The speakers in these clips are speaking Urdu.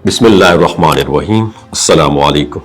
بسم اللہ الرحمن الرحیم۔ السلام علیکم۔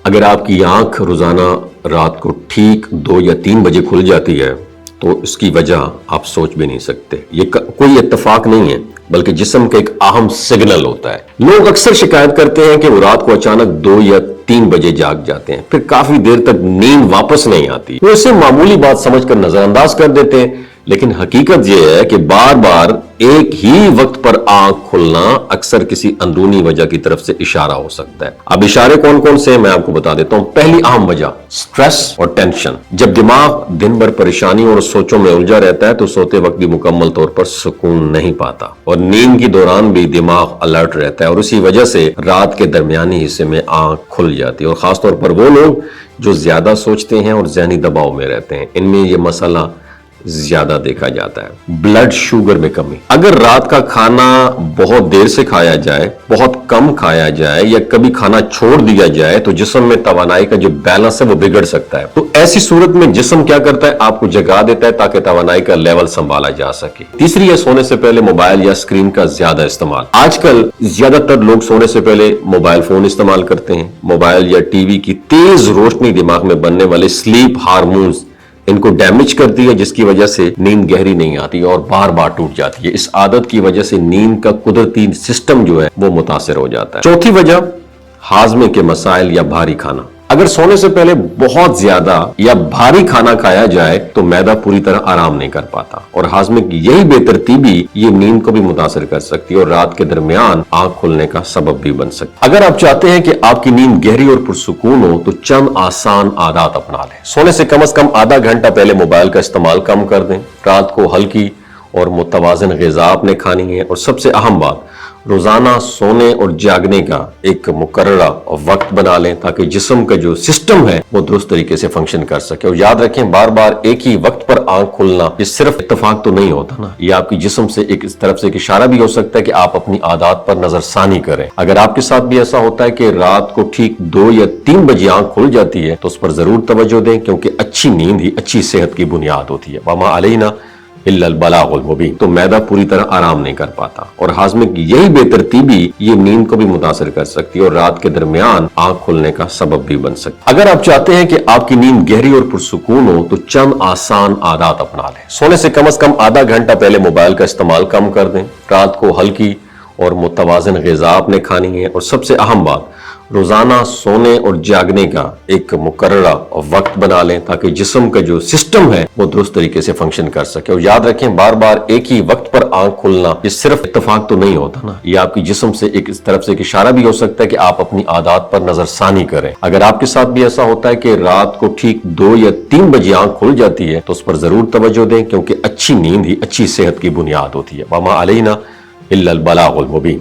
اگر آپ کی آنکھ روزانہ رات کو ٹھیک 2 یا 3 بجے کھل جاتی ہے تو اس کی وجہ آپ سوچ بھی نہیں سکتے۔ یہ کوئی اتفاق نہیں ہے بلکہ جسم کا ایک اہم سگنل ہوتا ہے۔ لوگ اکثر شکایت کرتے ہیں کہ وہ رات کو اچانک 2 یا 3 بجے جاگ جاتے ہیں، پھر کافی دیر تک نیند واپس نہیں آتی۔ وہ اسے معمولی بات سمجھ کر نظر انداز کر دیتے ہیں، لیکن حقیقت یہ ہے کہ بار بار ایک ہی وقت پر آنکھ کھلنا اکثر کسی اندرونی وجہ کی طرف سے اشارہ ہو سکتا ہے۔ اب اشارے کون کون سے ہیں میں آپ کو بتا دیتا ہوں۔ پہلی اہم وجہ سٹریس اور ٹینشن۔ جب دماغ دن بھر پریشانی اور سوچوں میں الجھا رہتا ہے تو سوتے وقت بھی مکمل طور پر سکون نہیں پاتا، اور نیند کے دوران بھی دماغ الرٹ رہتا ہے، اور اسی وجہ سے رات کے درمیانی حصے میں آنکھ کھل جاتی ہے۔ اور خاص طور پر وہ لوگ جو زیادہ سوچتے ہیں اور ذہنی دباؤ میں رہتے ہیں، ان میں یہ مسئلہ زیادہ دیکھا جاتا ہے۔ بلڈ شوگر میں کمی۔ اگر رات کا کھانا بہت دیر سے کھایا جائے، بہت کم کھایا جائے یا کبھی کھانا چھوڑ دیا جائے تو جسم میں توانائی کا جو بیلنس ہے وہ بگڑ سکتا ہے۔ تو ایسی صورت میں جسم کیا کرتا ہے؟ آپ کو جگا دیتا ہے تاکہ توانائی کا لیول سنبھالا جا سکے۔ تیسری ہے سونے سے پہلے موبائل یا اسکرین کا زیادہ استعمال۔ آج کل زیادہ تر لوگ سونے سے پہلے موبائل فون استعمال کرتے ہیں۔ موبائل یا ٹی وی کی تیز روشنی دماغ میں بننے والے سلیپ ہارمونز ان کو ڈیمیج کرتی ہے، جس کی وجہ سے نیند گہری نہیں آتی اور بار بار ٹوٹ جاتی ہے۔ اس عادت کی وجہ سے نیند کا قدرتی سسٹم جو ہے وہ متاثر ہو جاتا ہے۔ چوتھی وجہ ہاضمے کے مسائل یا بھاری کھانا۔ اگر سونے سے پہلے بہت زیادہ یا بھاری کھانا کھایا جائے تو معدہ پوری طرح آرام نہیں کر پاتا، اور ہاضمے کی یہی بے ترتیبی یہ نیند کو بھی متاثر کر سکتی ہے اور رات کے درمیان آنکھ کھلنے کا سبب بھی بن سکتی ہے۔ اگر آپ چاہتے ہیں کہ آپ کی نیند گہری اور پرسکون ہو تو چند آسان عادات اپنا لیں۔ سونے سے کم از کم آدھا گھنٹہ پہلے موبائل کا استعمال کم کر دیں۔ رات کو ہلکی اور متوازن غذا آپ نے کھانی ہے، اور سب سے اہم بات، روزانہ سونے اور جاگنے کا ایک مقررہ وقت بنا لیں تاکہ جسم کا جو سسٹم ہے وہ درست طریقے سے فنکشن کر سکے۔ اور یاد رکھیں، بار بار ایک ہی وقت پر آنکھ کھلنا یہ صرف اتفاق تو نہیں ہوتا نا، یہ آپ کی جسم سے ایک اس طرف سے ایک اشارہ بھی ہو سکتا ہے کہ آپ اپنی عادات پر نظر ثانی کریں۔ اگر آپ کے ساتھ بھی ایسا ہوتا ہے کہ رات کو ٹھیک 2 یا 3 بجے آنکھ کھل جاتی ہے تو اس پر ضرور توجہ دیں، کیونکہ اچھی نیند ہی اچھی صحت کی بنیاد ہوتی ہے۔ وما علینا الا البلاغ المبین۔ تو معدہ پوری طرح آرام نہیں کر پاتا، اور ہاضمے کی یہی بے ترتیبی یہ نیند کو بھی متاثر کر سکتی ہے اور رات کے درمیان آنکھ کھلنے کا سبب بھی بن سکتی ہے۔ اگر آپ چاہتے ہیں کہ آپ کی نیند گہری اور پرسکون ہو تو چند آسان عادات اپنا لیں۔ سونے سے کم از کم آدھا گھنٹہ پہلے موبائل کا استعمال کم کر دیں۔ رات کو ہلکی اور متوازن غذا آپ نے کھانی ہے، اور سب سے اہم بات، روزانہ سونے اور جاگنے کا ایک مقررہ وقت بنا لیں تاکہ جسم کا جو سسٹم ہے وہ درست طریقے سے فنکشن کر سکے۔ اور یاد رکھیں، بار بار ایک ہی وقت پر آنکھ کھلنا یہ صرف اتفاق تو نہیں ہوتا نا، یہ آپ کی جسم سے ایک اس طرف سے ایک اشارہ بھی ہو سکتا ہے کہ آپ اپنی عادات پر نظر ثانی کریں۔ اگر آپ کے ساتھ بھی ایسا ہوتا ہے کہ رات کو ٹھیک 2 یا 3 بجے آنکھ کھل جاتی ہے تو اس پر ضرور توجہ دیں، کیونکہ اچھی نیند ہی اچھی صحت کی بنیاد ہوتی ہے۔ وما علینا الا البلاغ المبین۔